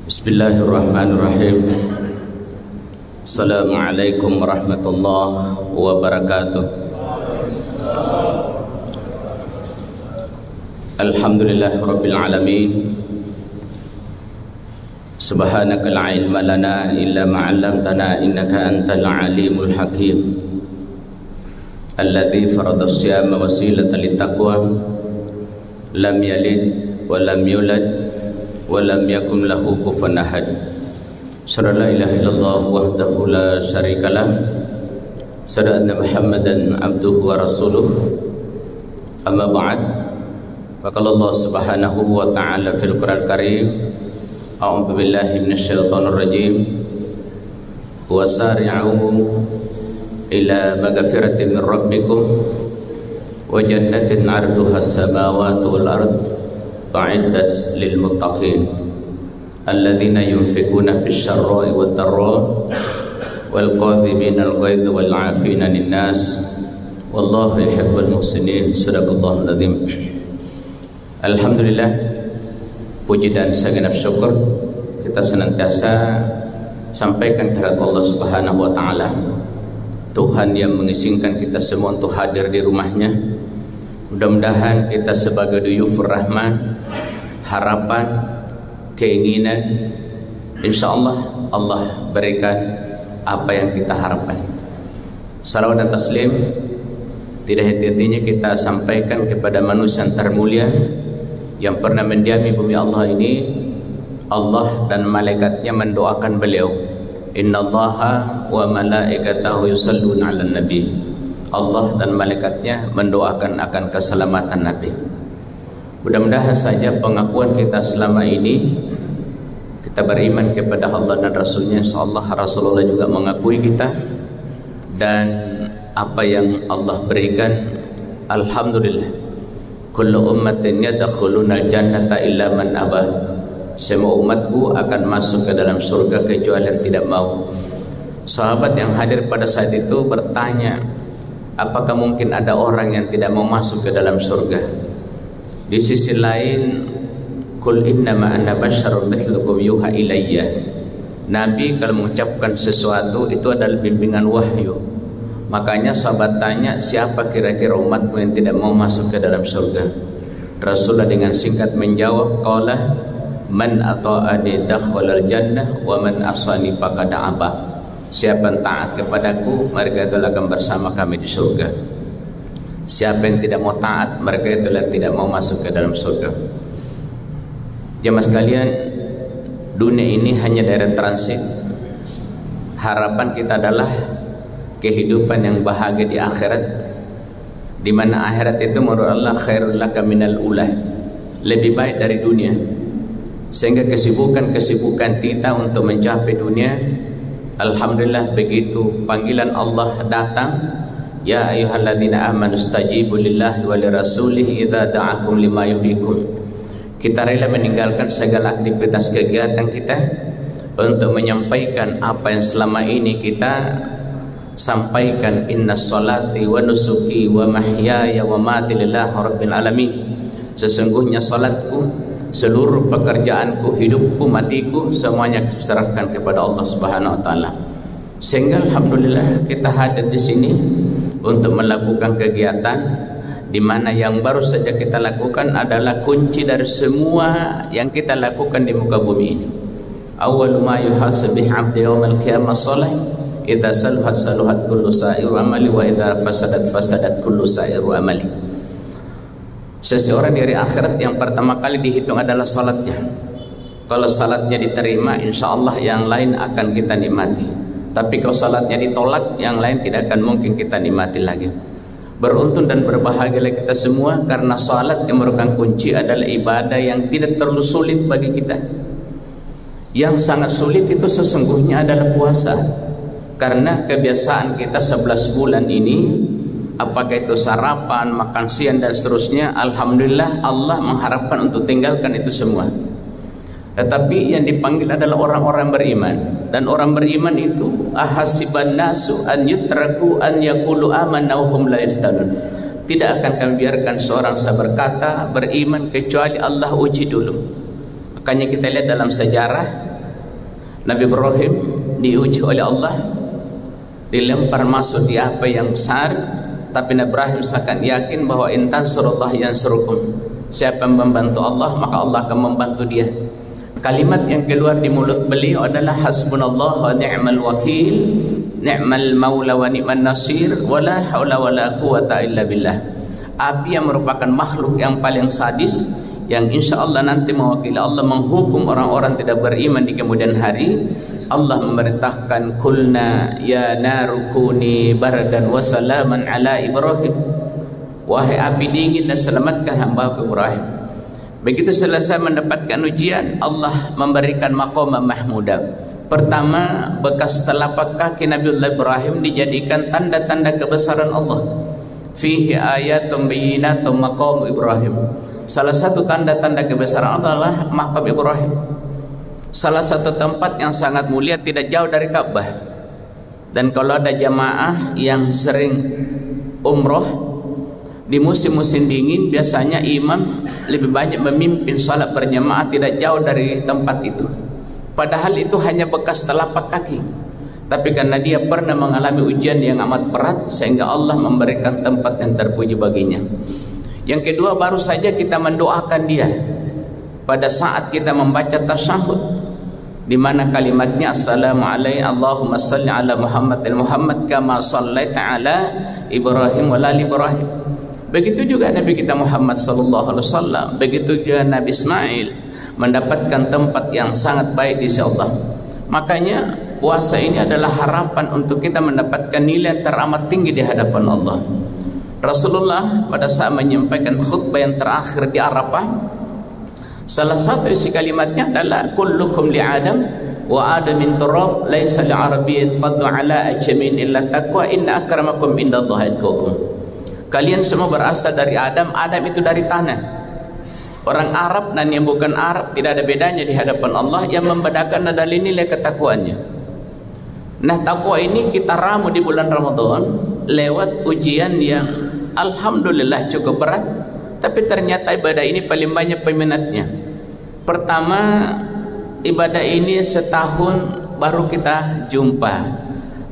Bismillahirrahmanirrahim. Assalamualaikum warahmatullahi wabarakatuh. Alhamdulillahirabbil alamin. Subhanaka la ilma lana illa ma 'allamtana innaka antal alimul hakim. Alladzi farada as-siyama wasilatan littaqwa lam yalid wa lam yulad wa lam yakun lahu kufuwan ahad. Asyhadu an la ilaha illallah wahdahu la syarikalah, asyhadu anna Muhammadan abduhu wa rasuluh. Amma ba'd. Faqala Allah subhanahu wa ta'ala fil Qur'anil Karim, a'udzu billahi minasyaitonir rajim. Wasari'u ila maghfiratin min rabbikum wa jannatin 'arduha as-samawati wal ard a'iddat lil muttaqin alladzina yunfikuna fis syarra'i wad dharra wal qadhibina al ghaidha wal 'afina 'anil nas wallahu yuhibbul muhsinin. Shadaqallahul adzim. Alhamdulillah, puji dan segenap syukur kita senantiasa sampaikan kehadirat Allah Subhanahu wa taala, Tuhan yang mengizinkan kita semua untuk hadir di rumahnya. Mudah-mudahan kita sebagai duyufur rahman, harapan, keinginan, insyaallah Allah berikan apa yang kita harapkan. Salawat dan taslim tidak henti-hentinya kita sampaikan kepada manusia yang termulia yang pernah mendiami bumi Allah ini. Allah dan malaikatnya mendoakan beliau, innallaha wa malaikatahu yusalluna 'alan nabi. Allah dan malaikatnya mendoakan akan keselamatan Nabi. Mudah-mudahan saja pengakuan kita selama ini, kita beriman kepada Allah dan Rasulnya, insyaallah Rasulullah juga mengakui kita, dan apa yang Allah berikan, alhamdulillah. Kullu ummatin yadkhuluna al-jannata illa man aba. Semua umatku akan masuk ke dalam surga kecuali yang tidak mau. Sahabat yang hadir pada saat itu bertanya, apakah mungkin ada orang yang tidak mau masuk ke dalam surga? Di sisi lain, kul innama ana basyarun mithlukum yuha ilayya. Nabi kalau mengucapkan sesuatu itu adalah bimbingan wahyu. Makanya sahabat tanya, siapa kira-kira umatmu yang tidak mau masuk ke dalam surga? Rasulullah dengan singkat menjawab, qala man ata'ani dakhalal jannah wa man asani faqad aba. Siapa yang taat kepadaku, mereka itulah akan bersama kami di surga. Siapa yang tidak mau taat, mereka itulah yang tidak mau masuk ke dalam surga. Jemaah sekalian, dunia ini hanya daerah transit. Harapan kita adalah kehidupan yang bahagia di akhirat, di mana akhirat itu menurut Allah khairul laka minal ula, lebih baik dari dunia. Sehingga kesibukan kita untuk mencapai dunia, alhamdulillah begitu panggilan Allah datang, ya ayyuhalladzina amanu stajibu lillahi wa lirasulihi idza da'akum lima yuhyikum. Kita rela meninggalkan segala aktivitas kegiatan kita untuk menyampaikan apa yang selama ini kita sampaikan. Innas salati wa nusuki wa mahyaya wa mamati lillahi rabbil alamin. Sesungguhnya salatku, seluruh pekerjaanku, hidupku, matiku, semuanya serahkan kepada Allah Subhanahu wa taala. Sehingga alhamdulillah kita hadir di sini untuk melakukan kegiatan di mana yang baru saja kita lakukan adalah kunci dari semua yang kita lakukan di muka bumi ini. Awwalu ma yuhasabu 'abdu yaumal qiyamah shalah, idza saluhat saluhat kullu sa'iru amali wa idza fasadat fasadat kullu sa'iru amali. Seseorang dari akhirat yang pertama kali dihitung adalah salatnya. Kalau salatnya diterima, insya Allah yang lain akan kita nikmati. Tapi kalau salatnya ditolak, yang lain tidak akan mungkin kita nikmati lagi. Beruntung dan berbahagialah kita semua, karena salat yang merupakan kunci adalah ibadah yang tidak terlalu sulit bagi kita. Yang sangat sulit itu sesungguhnya adalah puasa. Karena kebiasaan kita 11 bulan ini, apakah itu sarapan, makan siang dan seterusnya, alhamdulillah Allah mengharapkan untuk tinggalkan itu semua. Tetapi yang dipanggil adalah orang-orang beriman, dan orang beriman itu ahasiban nasu an yutraku an yaqulu amanna wa hum la yaftanun. Tidak akan kami biarkan seorang berkata beriman kecuali Allah uji dulu. Makanya kita lihat dalam sejarah Nabi Ibrahim diuji oleh Allah, dilempar masuk di apa yang besar, tapi Nabi Ibrahim sangat yakin bahwa intan surullah yansurukum, siapa yang membantu Allah maka Allah akan membantu dia. Kalimat yang keluar di mulut beliau adalah hasbunallah wa ni'mal wakil, ni'mal maula wa ni'man nasir, wala haula wala quwata illa billah. Api yang merupakan makhluk yang paling sadis, yang insya Allah nanti mewakili Allah menghukum orang-orang tidak beriman di kemudian hari. Allah memerintahkan, kulna ya narukuni bardan wa salaman ala Ibrahim, wahai api dingin dan selamatkan hamba Ibrahim. Begitu selesai mendapatkan ujian, Allah memberikan maqam mahmuda. Pertama, bekas telapak kaki Nabiullah Ibrahim dijadikan tanda-tanda kebesaran Allah. Fihi ayatun bayyinatun maqam Ibrahim. Salah satu tanda-tanda kebesaran Allah adalah maqam Ibrahim. Salah satu tempat yang sangat mulia tidak jauh dari Ka'bah. Dan kalau ada jamaah yang sering umroh di musim-musim dingin, biasanya imam lebih banyak memimpin salat berjamaah tidak jauh dari tempat itu. Padahal itu hanya bekas telapak kaki, tapi karena dia pernah mengalami ujian yang amat berat, sehingga Allah memberikan tempat yang terpuji baginya. Yang kedua, baru saja kita mendoakan dia pada saat kita membaca tasyahud, di mana kalimatnya assalamualaikum Allahumma salli ala Muhammad Muhammad kama sallaita ala Ibrahim wa ali Ibrahim. Begitu juga Nabi kita Muhammad sallallahu alaihi wasallam, begitu juga Nabi Ismail mendapatkan tempat yang sangat baik di sisi Allah. Makanya puasa ini adalah harapan untuk kita mendapatkan nilai yang teramat tinggi di hadapan Allah. Rasulullah pada saat menyampaikan khutbah yang terakhir di Arafah, salah satu isi kalimatnya adalah kullukum li Adam wa Adam min turab laisa li arabiyyin fadlu ala ajmin illa taqwa inna akramakum indallahi atqakum. Kalian semua berasal dari Adam, Adam itu dari tanah. Orang Arab dan yang bukan Arab tidak ada bedanya di hadapan Allah. Yang membedakan adalah nilai ketakwaannya. Nah, takwa ini kita ramu di bulan Ramadan lewat ujian yang alhamdulillah cukup berat, tapi ternyata ibadah ini paling banyak peminatnya. Pertama, ibadah ini setahun baru kita jumpa,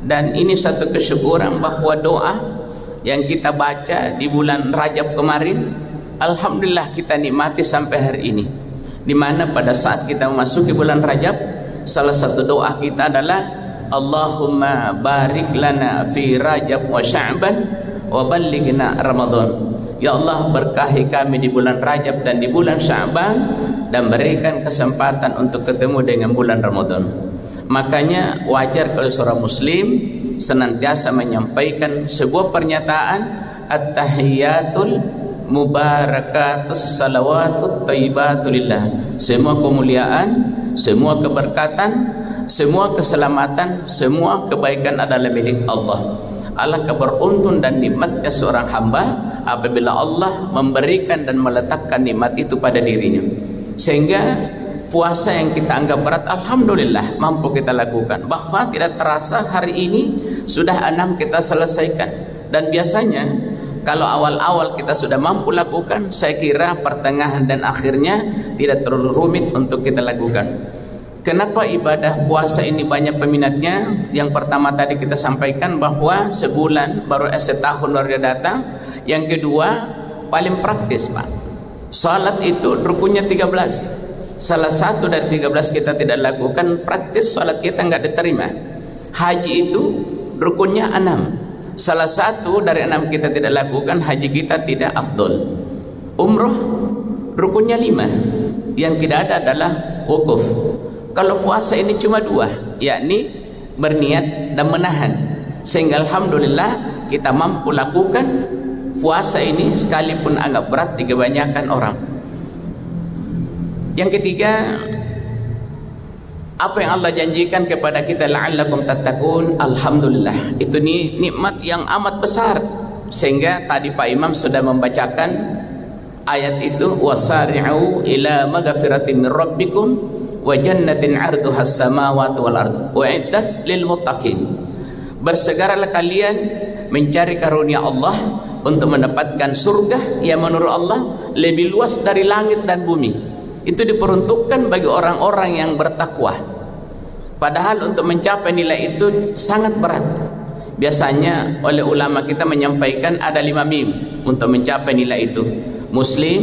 dan ini satu kesyukuran bahwa doa yang kita baca di bulan Rajab kemarin, alhamdulillah kita nikmati sampai hari ini. Di mana pada saat kita memasuki bulan Rajab, salah satu doa kita adalah Allahumma barik lana fi Rajab wa Sya'ban wa ballighna Ramadan. Ya Allah, berkahi kami di bulan Rajab dan di bulan Sya'ban, dan berikan kesempatan untuk ketemu dengan bulan Ramadan. Makanya wajar kalau seorang muslim senantiasa menyampaikan sebuah pernyataan, at-tahiyyatul mubarakatus salawatut thayyibatulillah. Semua kemuliaan, semua keberkatan, semua keselamatan, semua kebaikan adalah milik Allah. Alangkah beruntung dan nikmatnya seorang hamba apabila Allah memberikan dan meletakkan nikmat itu pada dirinya, sehingga puasa yang kita anggap berat, alhamdulillah mampu kita lakukan. Bahwa tidak terasa hari ini sudah 6 kita selesaikan. Dan biasanya kalau awal-awal kita sudah mampu lakukan, saya kira pertengahan dan akhirnya tidak terlalu rumit untuk kita lakukan. Kenapa ibadah puasa ini banyak peminatnya? Yang pertama tadi kita sampaikan bahwa sebulan baru setahun baru dia datang. Yang kedua, paling praktis, Pak. Salat itu rukunnya 13. Salah satu dari 13 kita tidak lakukan, praktis salat kita enggak diterima. Haji itu rukunnya 6. Salah satu dari 6 kita tidak lakukan, haji kita tidak afdol. Umroh rukunnya 5. Yang tidak ada adalah wukuf. Kalau puasa ini cuma 2, yakni berniat dan menahan. Sehingga alhamdulillah kita mampu lakukan puasa ini sekalipun agak berat di kebanyakan orang. Yang ketiga, apa yang Allah janjikan kepada kita, la'allakum tattaqun, alhamdulillah. Itu nikmat yang amat besar, sehingga tadi Pak Imam sudah membacakan ayat itu, wasari'u ila maghfiratin min rabbikum wa jannatin 'arduhas samawati wal ard u'iddat lil muttaqin. Bersegeralah kalian mencari karunia Allah untuk mendapatkan surga yang menurut Allah lebih luas dari langit dan bumi. Itu diperuntukkan bagi orang-orang yang bertakwa. Padahal untuk mencapai nilai itu sangat berat. Biasanya oleh ulama kita menyampaikan ada 5 mim untuk mencapai nilai itu: muslim,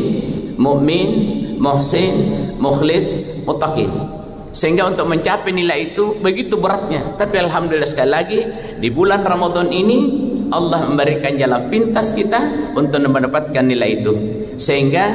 mukmin, muhsin, mukhlis, muttaqin. Sehingga untuk mencapai nilai itu begitu beratnya. Tapi alhamdulillah sekali lagi di bulan Ramadan ini Allah memberikan jalan pintas kita untuk mendapatkan nilai itu. Sehingga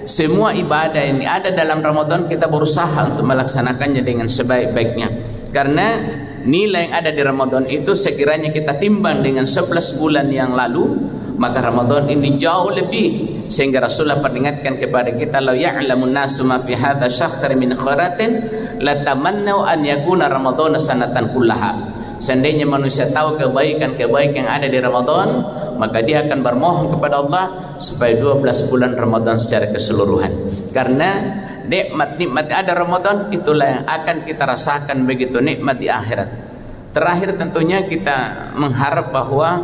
semua ibadah yang ada dalam Ramadan kita berusaha untuk melaksanakannya dengan sebaik-baiknya. Karena nilai yang ada di Ramadan itu sekiranya kita timbang dengan 11 bulan yang lalu, maka Ramadan ini jauh lebih. Sehingga Rasulullah peringatkan kepada kita, "Law ya'lamun nasu ma fi hadza syahr min kharatin latamannau an yakuna ramadhana sanatan kullaha." Seandainya manusia tahu kebaikan-kebaikan yang ada di Ramadan, maka dia akan bermohon kepada Allah supaya 12 bulan Ramadan secara keseluruhan. Karena nikmat-nikmat ada Ramadan itulah yang akan kita rasakan begitu nikmat di akhirat. Terakhir tentunya kita mengharap bahwa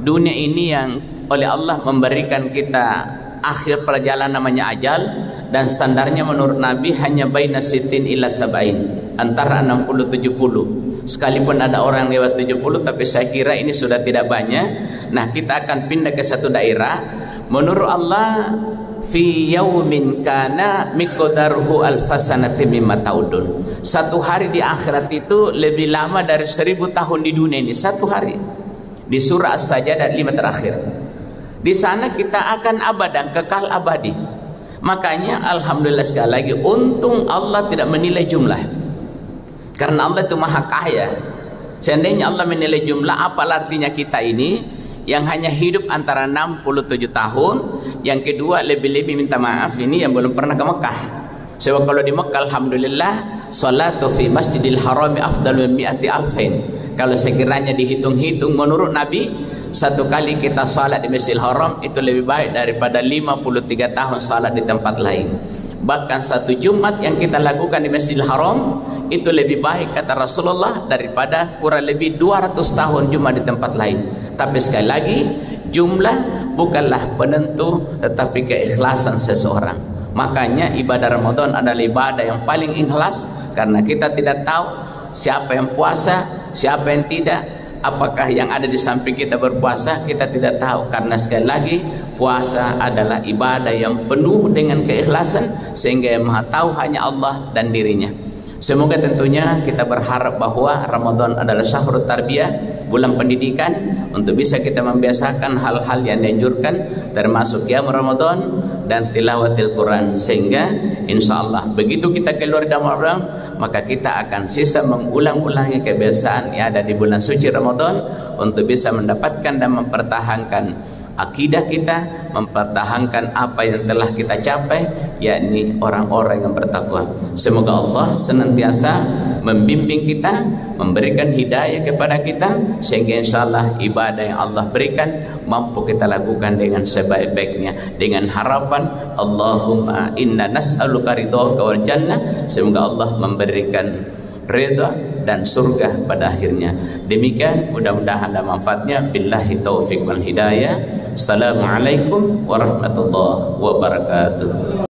dunia ini yang oleh Allah memberikan kita akhir perjalanan namanya ajal, dan standarnya menurut Nabi hanya baina sitin ila sabain, antara 60-70. Sekalipun ada orang lewat 70, tapi saya kira ini sudah tidak banyak. Nah, kita akan pindah ke satu daerah. Menurut Allah, fi yaumin kana miqdaruhu alfasanati mimma taudun. Satu hari di akhirat itu lebih lama dari 1000 tahun di dunia ini. Satu hari. Di surah As-Sajdah 5 terakhir. Di sana kita akan abadan, kekal abadi. Makanya alhamdulillah sekali lagi, untung Allah tidak menilai jumlah. Karena Allah itu maha kaya. Seandainya Allah menilai jumlah, apa artinya kita ini yang hanya hidup antara 67 tahun, yang kedua lebih-lebih minta maaf ini yang belum pernah ke Mekah. Sebab kalau di Mekah alhamdulillah salatu fi masjidil harami afdalu min mi'ati alfin. Kalau sekiranya dihitung-hitung menurut Nabi, satu kali kita salat di Masjidil Haram itu lebih baik daripada 53 tahun salat di tempat lain. Bahkan satu Jumat yang kita lakukan di Masjidil Haram itu lebih baik kata Rasulullah daripada kurang lebih 200 tahun Jumat di tempat lain. Tapi sekali lagi, jumlah bukanlah penentu, tetapi keikhlasan seseorang. Makanya ibadah Ramadan adalah ibadah yang paling ikhlas, karena kita tidak tahu siapa yang puasa, siapa yang tidak. Apakah yang ada di samping kita berpuasa, kita tidak tahu. Karena sekali lagi, puasa adalah ibadah yang penuh dengan keikhlasan, sehingga yang maha tahu hanya Allah dan dirinya. Semoga tentunya kita berharap bahwa Ramadan adalah syahrul tarbiyah, bulan pendidikan, untuk bisa kita membiasakan hal-hal yang dianjurkan, termasuk qiyam Ramadan dan tilawatil Quran. Sehingga insya Allah begitu kita keluar dari Ramadan, maka kita akan sisa mengulang-ulangi kebiasaan yang ada di bulan suci Ramadan, untuk bisa mendapatkan dan mempertahankan akidah kita, mempertahankan apa yang telah kita capai, yakni orang-orang yang bertakwa. Semoga Allah senantiasa membimbing kita, memberikan hidayah kepada kita, sehingga insyaallah ibadah yang Allah berikan mampu kita lakukan dengan sebaik-baiknya, dengan harapan Allahumma inna nas'aluka ridhaka wal jannah. Semoga Allah memberikan ridha dan surga pada akhirnya. Demikian, mudah-mudahan ada manfaatnya. Billahi taufik wal hidayah. Assalamualaikum warahmatullahi wabarakatuh.